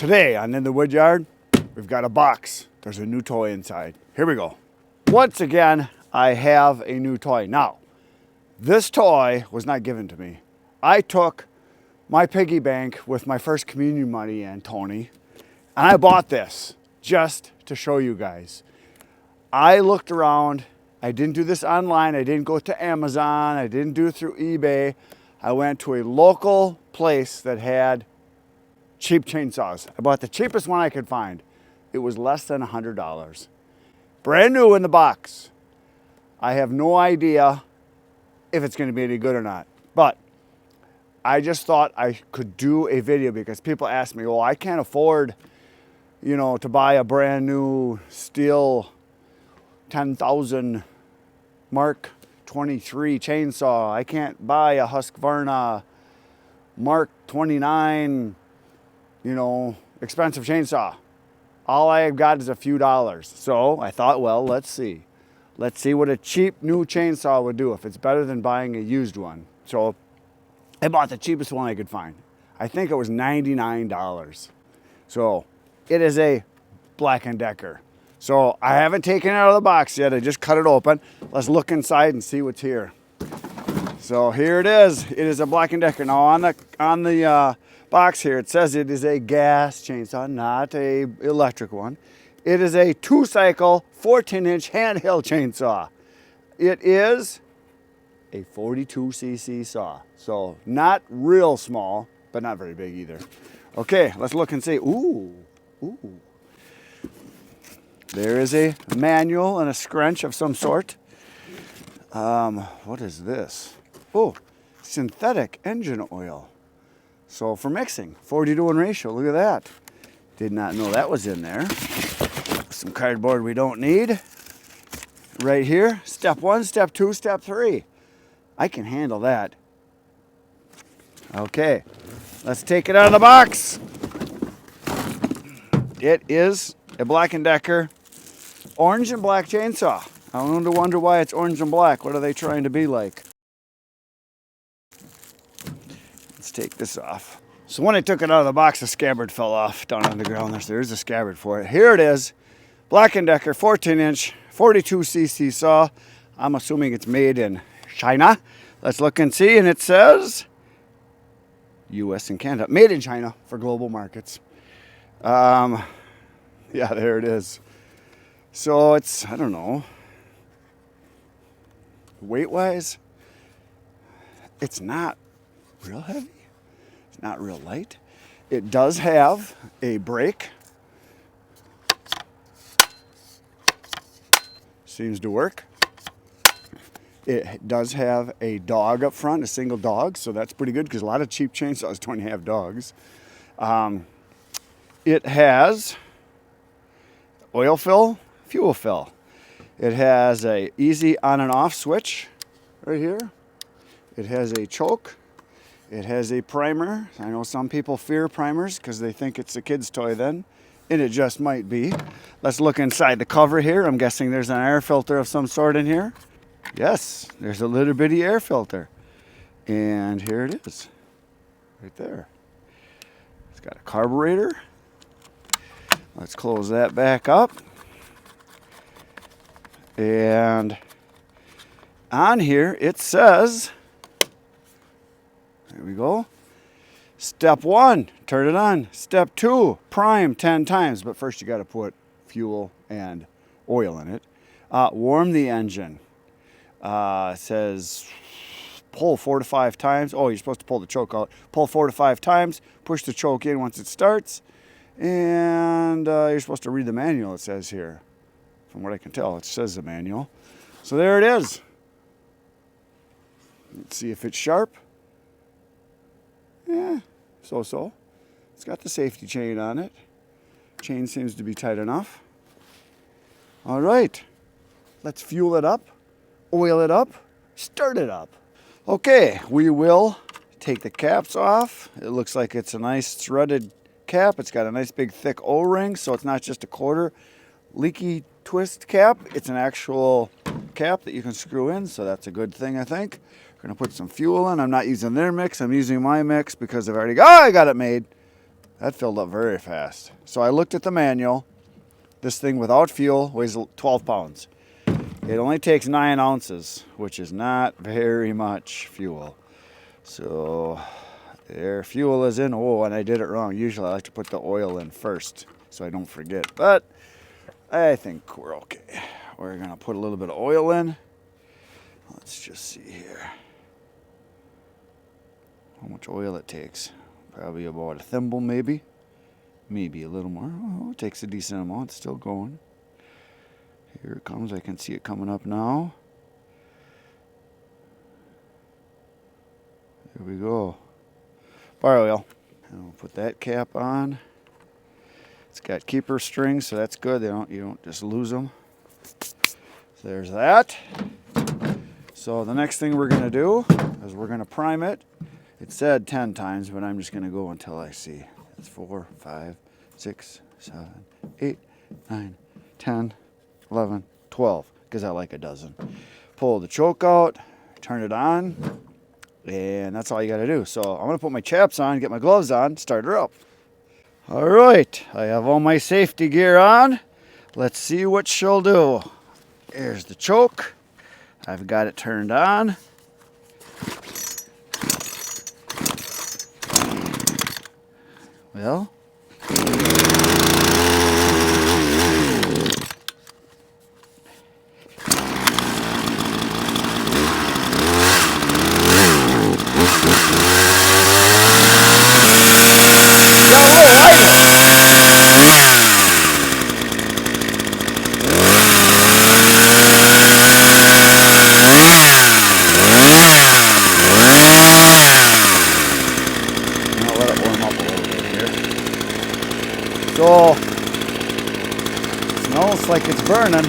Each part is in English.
Today on In the Woodyard, we've got a box. There's a new toy inside. Here we go. Once again, I have a new toy. Now, this toy was not given to me. I took my piggy bank with my first communion money in, Tony, and I bought this just to show you guys. I looked around. I didn't do this online. I didn't go to Amazon. I didn't do it through eBay. I went to a local place that had cheap chainsaws. I bought the cheapest one I could find. It was less than $100. Brand new in the box. I have no idea if it's going to be any good or not. But I just thought I could do a video because people ask me, well, I can't afford, to buy a brand new steel 10,000 Mark 23 chainsaw. I can't buy a Husqvarna Mark 29, expensive chainsaw. All I've got is a few dollars. So I thought, well, let's see. Let's see what a cheap new chainsaw would do, if it's better than buying a used one. So I bought the cheapest one I could find. I think it was $99. So it is a Black & Decker. So I haven't taken it out of the box yet. I just cut it open. Let's look inside and see what's here. So here it is. It is a Black & Decker. Now on the box here, it says it is a gas chainsaw, not a electric one. It is a 2-cycle, 14-inch handheld chainsaw. It is a 42cc saw. So not real small, but not very big either. Okay, let's look and see. Ooh. There is a manual and a scrunch of some sort. What is this? Oh, synthetic engine oil. So for mixing, 40-to-1 ratio, look at that. Did not know that was in there. Some cardboard we don't need. Right here, step 1, step 2, step 3. I can handle that. Okay, let's take it out of the box. It is a Black & Decker orange and black chainsaw. I wonder why it's orange and black. What are they trying to be like? Let's take this off. So when I took it out of the box, the scabbard fell off down on the ground. There's a scabbard for it. Here it is. Black & Decker 14-inch 42cc saw. I'm assuming it's made in China. Let's look and see. And it says U.S. and Canada. Made in China for global markets. Yeah, there it is. So it's, I don't know, weight-wise, it's not real heavy. It's not real light. It does have a brake. Seems to work. It does have a dog up front, a single dog, so that's pretty good because a lot of cheap chainsaws don't have dogs. It has oil fill, fuel fill. It has a easy on and off switch right here. It has a choke. It has a primer. I know some people fear primers because they think it's a kid's toy then, and it just might be. Let's look inside the cover here. I'm guessing there's an air filter of some sort in here. Yes, there's a little bitty air filter. And here it is, right there. It's got a carburetor. Let's close that back up. And on here it says, there we go. Step 1, turn it on. Step 2, prime 10 times. But first you got to put fuel and oil in it. Warm the engine. It says pull 4 to 5 times. Oh, you're supposed to pull the choke out. Pull 4 to 5 times. Push the choke in once it starts. And you're supposed to read the manual, it says here. From what I can tell, it says the manual. So there it is. Let's see if it's sharp. Yeah, so. It's got the safety chain on it. Chain seems to be tight enough. All right. Let's fuel it up, oil it up, start it up. Okay, we will take the caps off. It looks like it's a nice threaded cap. It's got a nice big thick O-ring, so it's not just a quarter leaky twist cap. It's an actual cap that you can screw in, so that's a good thing, I think. We're gonna put some fuel in. I'm not using their mix, I'm using my mix because I got it made. That filled up very fast. So I looked at the manual. This thing without fuel weighs 12 pounds. It only takes 9 ounces, which is not very much fuel. So there, fuel is in. Oh, and I did it wrong. Usually I like to put the oil in first so I don't forget. But I think we're okay. We're going to put a little bit of oil in. Let's just see here how much oil it takes. Probably about a thimble, maybe a little more. Oh, it takes a decent amount. It's still going. Here it comes. I can see it coming up now. There we go. Fire oil. And we'll put that cap on. It's got keeper strings, so that's good. You don't just lose them. So there's that. So the next thing we're going to do is we're going to prime it. It said 10 times, but I'm just going to go until I see. That's 4, 5, 6, 7, 8, 9, 10, 11, 12, because I like a dozen. Pull the choke out, turn it on, and that's all you got to do. So I'm going to put my chaps on, get my gloves on, start her up. All right, I have all my safety gear on. Let's see what she'll do. Here's the choke. I've got it turned on. Well, so, smells like it's burning.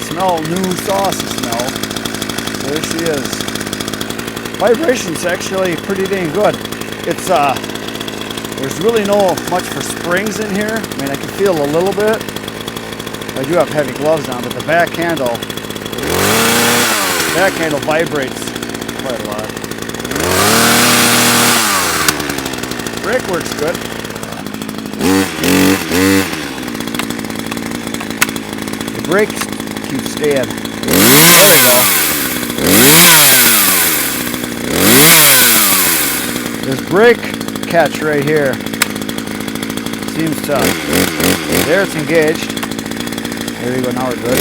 Smell new sauce smell. There she is. Vibration's actually pretty dang good. It's there's really no much for springs in here. I mean, I can feel a little bit. I do have heavy gloves on, but the back handle vibrates quite a lot. Brake works good. The brakes keep staying. There we go. This brake catch right here seems to, there it's engaged. There you go, now we're good.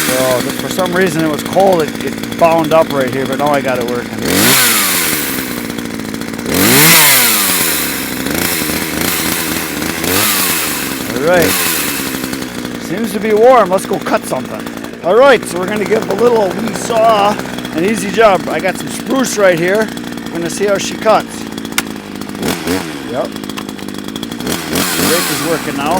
So for some reason it was cold, it bound up right here, but now I got it working. Alright, seems to be warm. Let's go cut something. Alright, so we're going to give a little wee saw an easy job. I got some spruce right here. I'm going to see how she cuts. Yep. The brake is working now.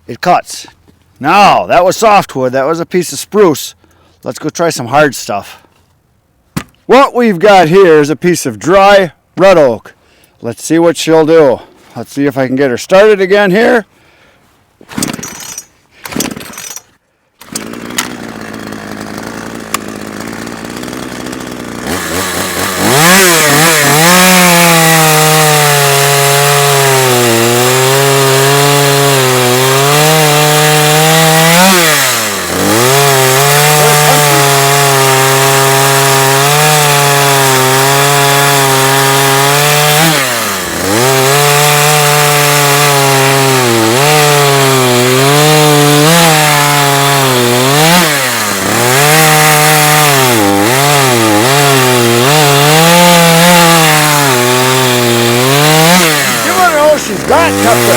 it cuts. Now, that was softwood. That was a piece of spruce. Let's go try some hard stuff. What we've got here is a piece of dry red oak. Let's see what she'll do. Let's see if I can get her started again here. She's got comfort.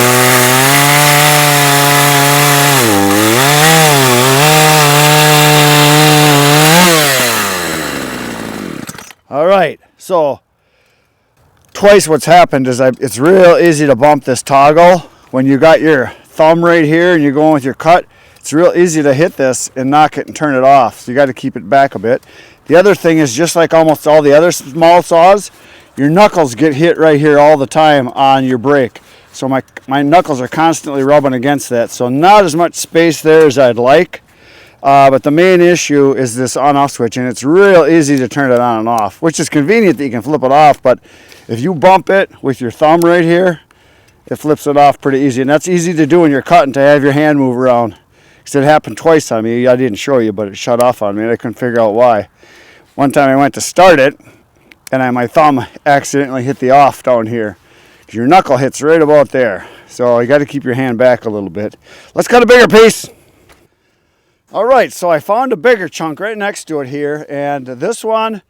All right, so twice what's happened is it's real easy to bump this toggle. When you got your thumb right here and you're going with your cut, it's real easy to hit this and knock it and turn it off. So you got to keep it back a bit. The other thing is, just like almost all the other small saws, your knuckles get hit right here all the time on your brake. So my knuckles are constantly rubbing against that. So not as much space there as I'd like. But the main issue is this on-off switch, and it's real easy to turn it on and off, which is convenient that you can flip it off. But if you bump it with your thumb right here, it flips it off pretty easy. And that's easy to do when you're cutting, to have your hand move around. Because it happened twice on me. I didn't show you, but it shut off on me, and I couldn't figure out why. One time I went to start it, and my thumb accidentally hit the off down here. Your knuckle hits right about there. So you got to keep your hand back a little bit. Let's cut a bigger piece. All right, so I found a bigger chunk right next to it here, and this one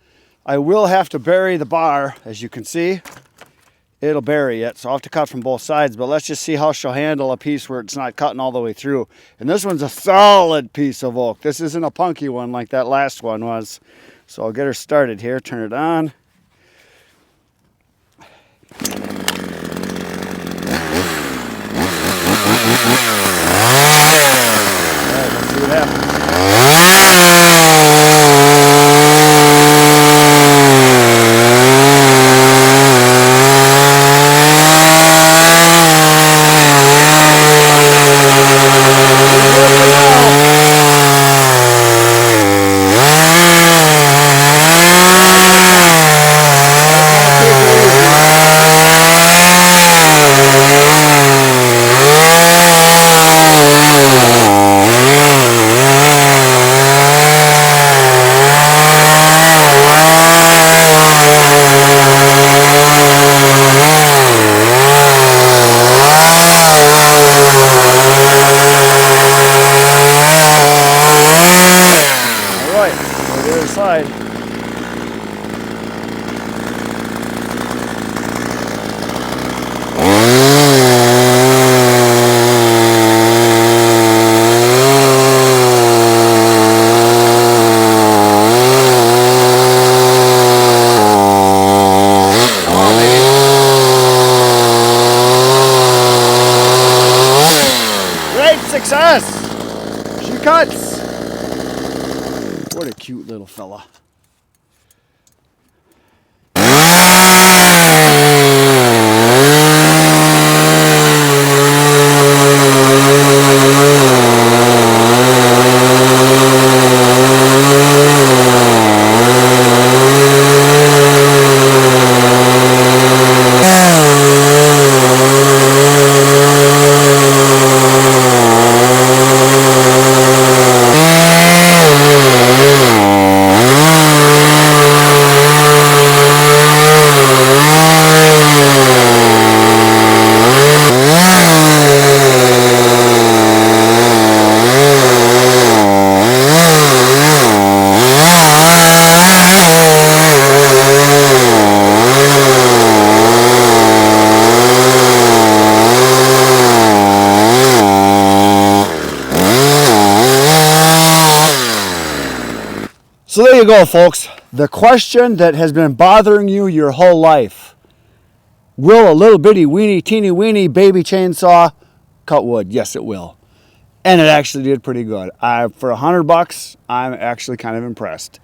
I will have to bury the bar. As you can see, it'll bury it, so I'll have to cut from both sides, but let's just see how she'll handle a piece where it's not cutting all the way through. And this one's a solid piece of oak. This isn't a punky one like that last one was. So I'll get her started here, turn it on. Alright, let's see what happens. Side. Great success! She cuts! What a cute little fella. So there you go, folks. The question that has been bothering you your whole life. Will a little bitty weeny teeny weeny baby chainsaw cut wood? Yes, it will. And it actually did pretty good. For $100, I'm actually kind of impressed.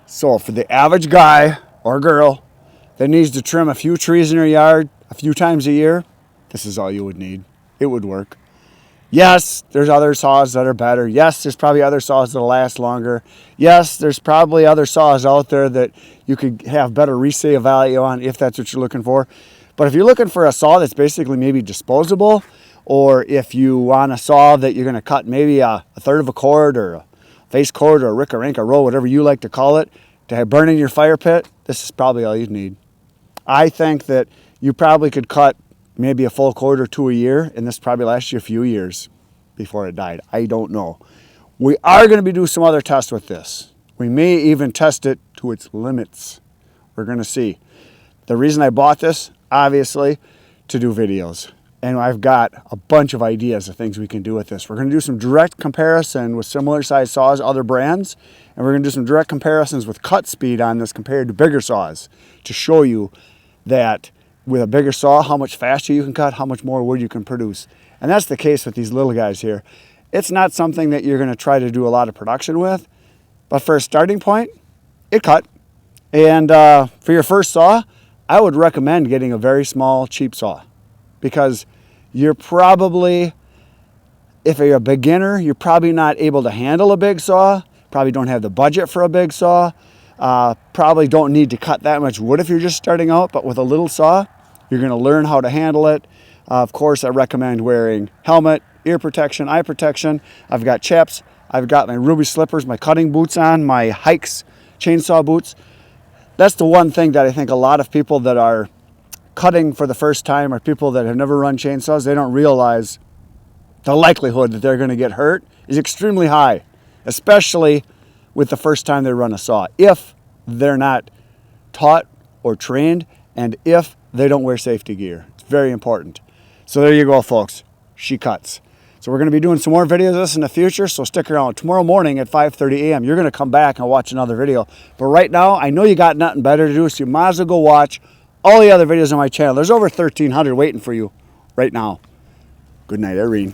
So for the average guy or girl that needs to trim a few trees in their yard a few times a year, this is all you would need. It would work. Yes, there's other saws that are better. Yes, there's probably other saws that'll last longer. Yes, there's probably other saws out there that you could have better resale value on if that's what you're looking for. But if you're looking for a saw that's basically maybe disposable, or if you want a saw that you're going to cut maybe a third of a cord or a face cord or a rick or rink or roll, whatever you like to call it, to burn in your fire pit, this is probably all you'd need. I think that you probably could cut maybe a full cord or two a year, and this probably lasts you a few years before it died. I don't know. We are going to be doing some other tests with this. We may even test it to its limits. We're going to see. The reason I bought this, obviously, to do videos. And I've got a bunch of ideas of things we can do with this. We're going to do some direct comparison with similar size saws, other brands, and we're going to do some direct comparisons with cut speed on this compared to bigger saws to show you that with a bigger saw, how much faster you can cut, how much more wood you can produce. And that's the case with these little guys here. It's not something that you're going to try to do a lot of production with, but for a starting point, it cut. And for your first saw, I would recommend getting a very small, cheap saw. Because you're probably, if you're a beginner, you're probably not able to handle a big saw, probably don't have the budget for a big saw, probably don't need to cut that much wood if you're just starting out, but with a little saw, you're going to learn how to handle it. Of course, I recommend wearing helmet, ear protection, eye protection. I've got chaps, I've got my ruby slippers, my cutting boots on, my hikes, chainsaw boots. That's the one thing that I think a lot of people that are cutting for the first time or people that have never run chainsaws, they don't realize the likelihood that they're going to get hurt is extremely high, especially with the first time they run a saw, if they're not taught or trained and if they don't wear safety gear. It's very important. So there you go, folks. She cuts. So we're going to be doing some more videos of this in the future, so stick around. Tomorrow morning at 5:30 a.m., you're going to come back and watch another video. But right now, I know you got nothing better to do, so you might as well go watch all the other videos on my channel. There's over 1,300 waiting for you right now. Good night, Irene.